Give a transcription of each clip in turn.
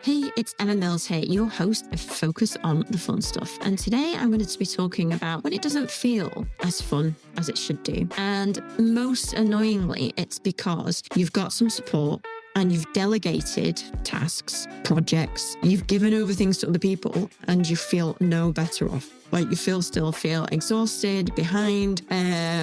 Hey, it's Emma Mills here, your host of Focus on the Fun Stuff. And today I'm going to be talking about when it doesn't feel as fun as it should do. And most annoyingly, it's because you've got some support and you've delegated tasks, projects, you've given over things to other people and you feel no better off. Like you still feel exhausted, behind,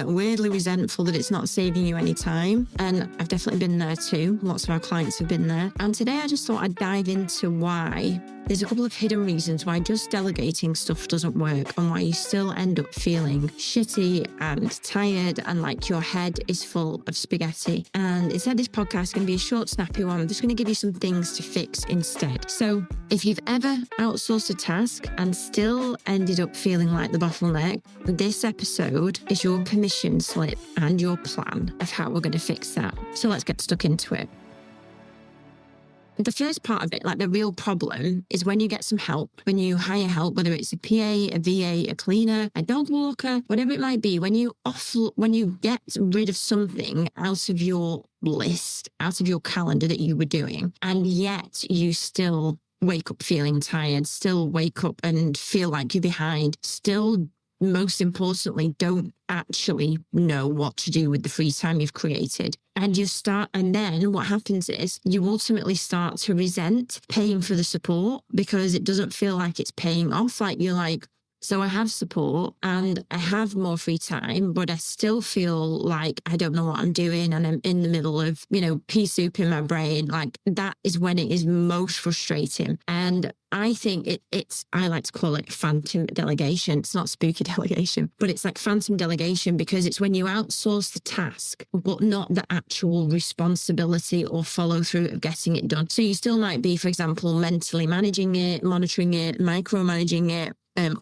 weirdly resentful that it's not saving you any time. And I've definitely been there too. Lots of our clients have been there. And today I just thought I'd dive into why there's a couple of hidden reasons why just delegating stuff doesn't work and why you still end up feeling shitty and tired and like your head is full of spaghetti. And instead, this podcast is going to be a short, snappy one. I'm just going to give you some things to fix instead. So if you've ever outsourced a task and still ended up feeling like the bottleneck, this episode is your permission slip and your plan of how we're going to fix that. So let's get stuck into it. The first part of it, like the real problem, is when you get some help, when you hire help, whether it's a PA, a VA, a cleaner, a dog walker, whatever it might be, when you get rid of something out of your list, out of your calendar that you were doing, and yet you still wake up feeling tired, still wake up and feel like you're behind, still, most importantly, don't actually know what to do with the free time you've created. And then what happens is you ultimately start to resent paying for the support because it doesn't feel like it's paying off. Like you're like, so I have support and I have more free time, but I still feel like I don't know what I'm doing and I'm in the middle of, pea soup in my brain. Like that is when it is most frustrating. And I think I like to call it phantom delegation. It's not spooky delegation, but it's like phantom delegation because it's when you outsource the task, but not the actual responsibility or follow through of getting it done. So you still might be, for example, mentally managing it, monitoring it, micromanaging it,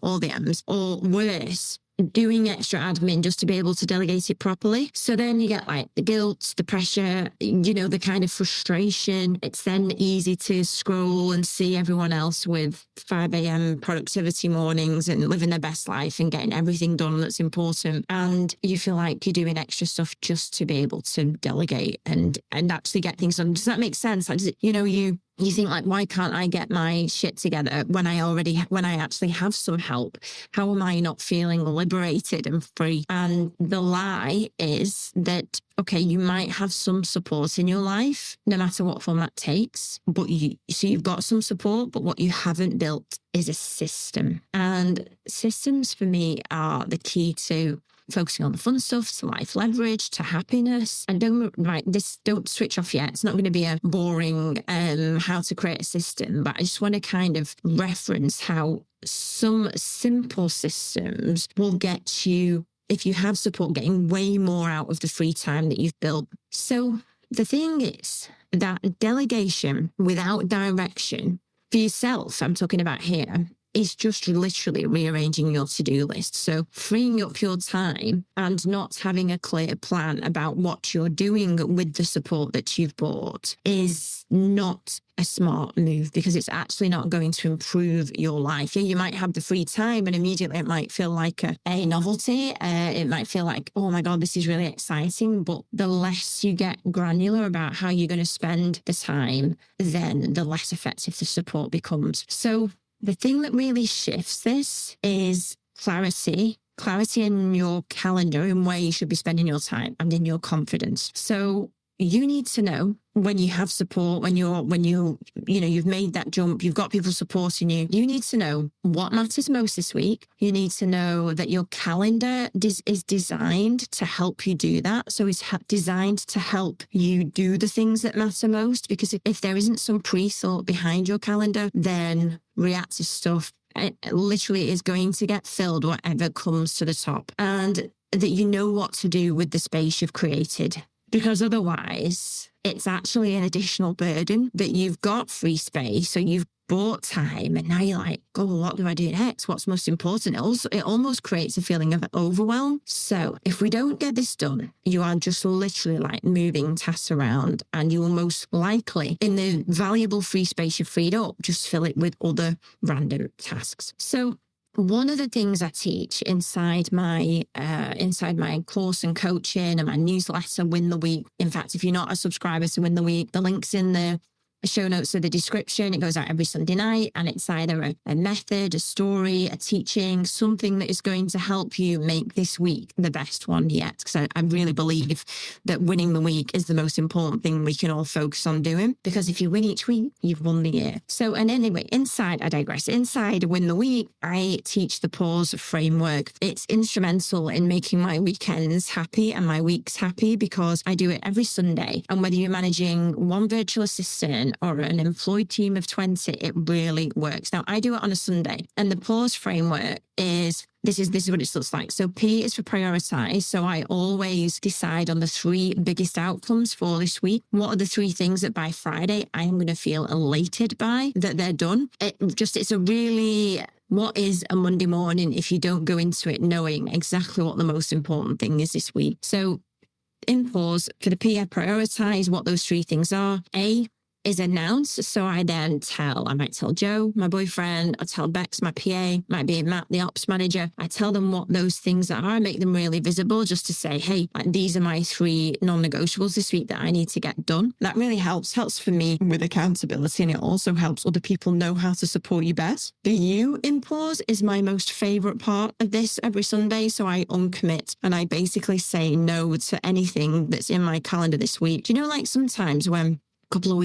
all the M's, or worse, doing extra admin just to be able to delegate it properly. So then you get like the guilt, the pressure, the kind of frustration. It's then easy to scroll and see everyone else with 5 a.m. productivity mornings and living their best life and getting everything done that's important. And you feel like you're doing extra stuff just to be able to delegate and actually get things done. Does that make sense? Like, you think like, why can't I get my shit together when I actually have some help? How am I not feeling liberated and free? And the lie is that, okay, you might have some support in your life, no matter what form that takes, but you've got some support, but what you haven't built is a system. And systems for me are the key to focusing on the fun stuff, to life leverage, to happiness. And don't switch off yet. It's not going to be a boring how to create a system, but I just want to kind of reference how some simple systems will get you, if you have support, getting way more out of the free time that you've built. So the thing is that delegation without direction for yourself, I'm talking about here, is just literally rearranging your to-do list. So freeing up your time and not having a clear plan about what you're doing with the support that you've bought is not a smart move because it's actually not going to improve your life. Yeah, you might have the free time and immediately it might feel like a novelty. It might feel like, oh my God, this is really exciting. But the less you get granular about how you're going to spend the time, then the less effective the support becomes. So the thing that really shifts this is clarity in your calendar and where you should be spending your time and in your confidence. So you need to know when you have support, when you've made that jump, you've got people supporting you. You need to know what matters most this week. You need to know that your calendar is designed to help you do that. So it's designed to help you do the things that matter most. Because if there isn't some pre-thought behind your calendar, then reactive stuff, it literally is going to get filled whatever comes to the top. And that you know what to do with the space you've created. Because otherwise, it's actually an additional burden that you've got free space. So you've bought time and now you're like, oh, what do I do next? What's most important? It almost creates a feeling of overwhelm. So if we don't get this done, you are just literally like moving tasks around and you will most likely, in the valuable free space you've freed up, just fill it with other random tasks. So one of the things I teach inside my course and coaching and my newsletter, Win the Week. In fact, if you're not a subscriber to Win the Week, the link's in the show notes of the description. It goes out every Sunday night, and it's either a method, a story, a teaching, something that is going to help you make this week the best one yet. Because I really believe that winning the week is the most important thing we can all focus on doing, because if you win each week, you've won the year. So, and anyway, I digress. Inside Win the Week, I teach the pause framework. It's instrumental in making my weekends happy and my weeks happy, because I do it every Sunday. And whether you're managing one virtual assistant or an employed team of 20, it really works. Now, I do it on a Sunday, and the pause framework is, this is what it looks like. So P is for prioritize. So I always decide on the 3 biggest outcomes for this week. What are the 3 things that by Friday I'm going to feel elated by, that they're done? It's a really... What is a Monday morning if you don't go into it knowing exactly what the most important thing is this week? So in pause, for the P, I prioritize what those 3 things are. A is announce. So I might tell Joe, my boyfriend, I tell Bex, my PA, might be Matt, the ops manager. I tell them what those things are. I make them really visible, just to say, hey, these are my 3 non-negotiables this week that I need to get done. That really helps for me with accountability, and it also helps other people know how to support you best. The U in pause is my most favorite part of this every Sunday. So I uncommit, and I basically say no to anything that's in my calendar this week. Do you know, like sometimes when couple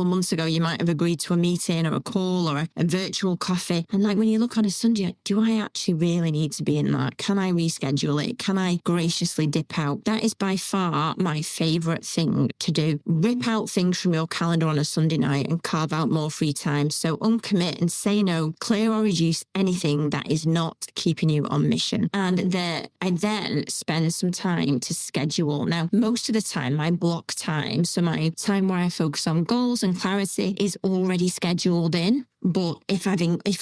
of months ago, you might have agreed to a meeting or a call or a virtual coffee. And like when you look on a Sunday, do I actually really need to be in that? Can I reschedule it? Can I graciously dip out? That is by far my favorite thing to do. Rip out things from your calendar on a Sunday night and carve out more free time. So uncommit and say no, clear or reduce anything that is not keeping you on mission. And I then spend some time to schedule. Now, most of the time, my block time, so my time where I focus on goals and clarity, is already scheduled in. But if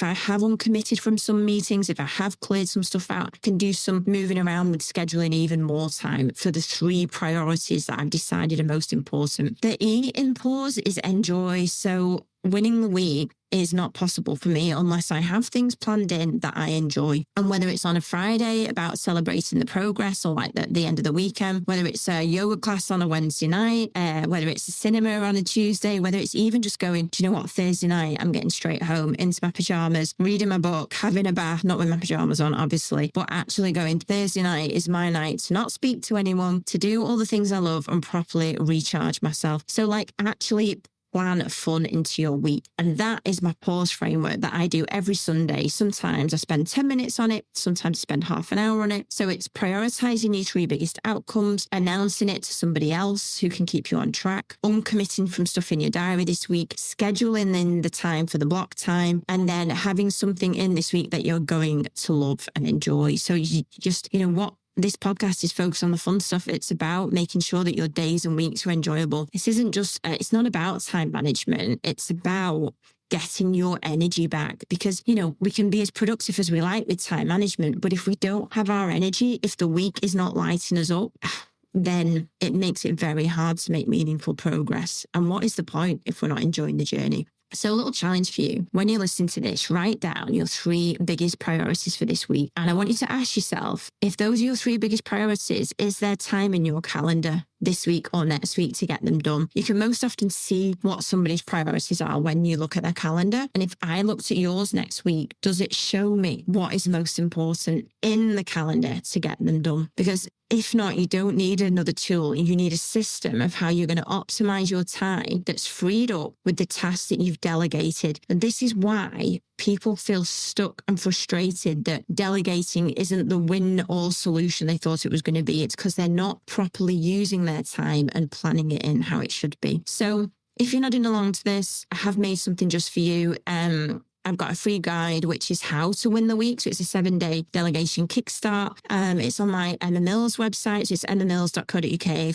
I have uncommitted from some meetings, if I have cleared some stuff out, I can do some moving around with scheduling even more time for the 3 priorities that I've decided are most important. The E in pause is enjoy. So winning the week is not possible for me unless I have things planned in that I enjoy. And whether it's on a Friday about celebrating the progress, or like the end of the weekend, whether it's a yoga class on a Wednesday night, whether it's a cinema on a Tuesday, whether it's even just going, do you know what, Thursday night, I'm getting straight home into my pajamas, reading my book, having a bath, not with my pajamas on, obviously, but actually going, Thursday night is my night to not speak to anyone, to do all the things I love and properly recharge myself. So like actually plan fun into your week. And that is my pause framework that I do every Sunday. Sometimes I spend 10 minutes on it. Sometimes I spend half an hour on it. So it's prioritizing your 3 biggest outcomes, announcing it to somebody else who can keep you on track, uncommitting from stuff in your diary this week, scheduling in the time for the block time, and then having something in this week that you're going to love and enjoy. So you just, what this podcast is focused on the fun stuff. It's about making sure that your days and weeks are enjoyable. This isn't just, it's not about time management. It's about getting your energy back, because, we can be as productive as we like with time management, but if we don't have our energy, if the week is not lighting us up, then it makes it very hard to make meaningful progress. And what is the point if we're not enjoying the journey? So a little challenge for you. When you're listening to this, write down your 3 biggest priorities for this week. And I want you to ask yourself, if those are your 3 biggest priorities, is there time in your calendar this week or next week to get them done? You can most often see what somebody's priorities are when you look at their calendar. And if I looked at yours next week, does it show me what is most important in the calendar to get them done? Because if not, you don't need another tool. You need a system of how you're going to optimize your time that's freed up with the tasks that you've delegated. And this is why people feel stuck and frustrated that delegating isn't the win-all solution they thought it was going to be. It's because they're not properly using their time and planning it in how it should be. So if you're nodding along to this, I have made something just for you. I've got a free guide, which is how to win the week. So it's a 7-day delegation kickstart. It's on my Emma Mills website. So it's emmamills.co.uk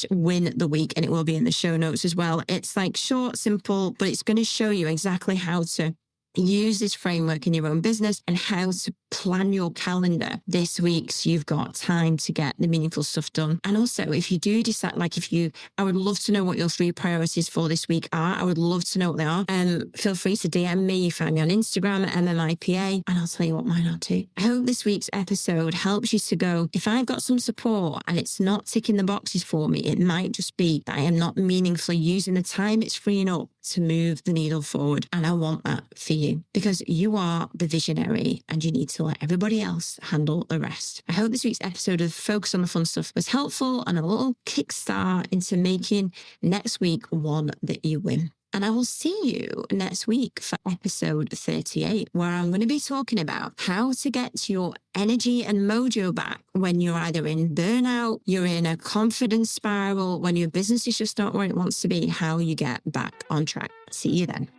/ win the week. And it will be in the show notes as well. It's like short, simple, but it's going to show you exactly how to use this framework in your own business and how to plan your calendar this week so you've got time to get the meaningful stuff done. And also, if you do decide, I would love to know what your 3 priorities for this week are. I would love to know what they are. Feel free to DM me. You find me on Instagram at MMIPA, and I'll tell you what mine are too. I hope this week's episode helps you to go, if I've got some support and it's not ticking the boxes for me, it might just be that I am not meaningfully using the time it's freeing up to move the needle forward. And I want that for you, because you are the visionary and you need to let everybody else handle the rest. I hope this week's episode of Focus on the Fun Stuff was helpful and a little kickstart into making next week one that you win. And I will see you next week for episode 38, where I'm going to be talking about how to get your energy and mojo back when you're either in burnout, you're in a confidence spiral, when your business is just not where it wants to be, how you get back on track. See you then.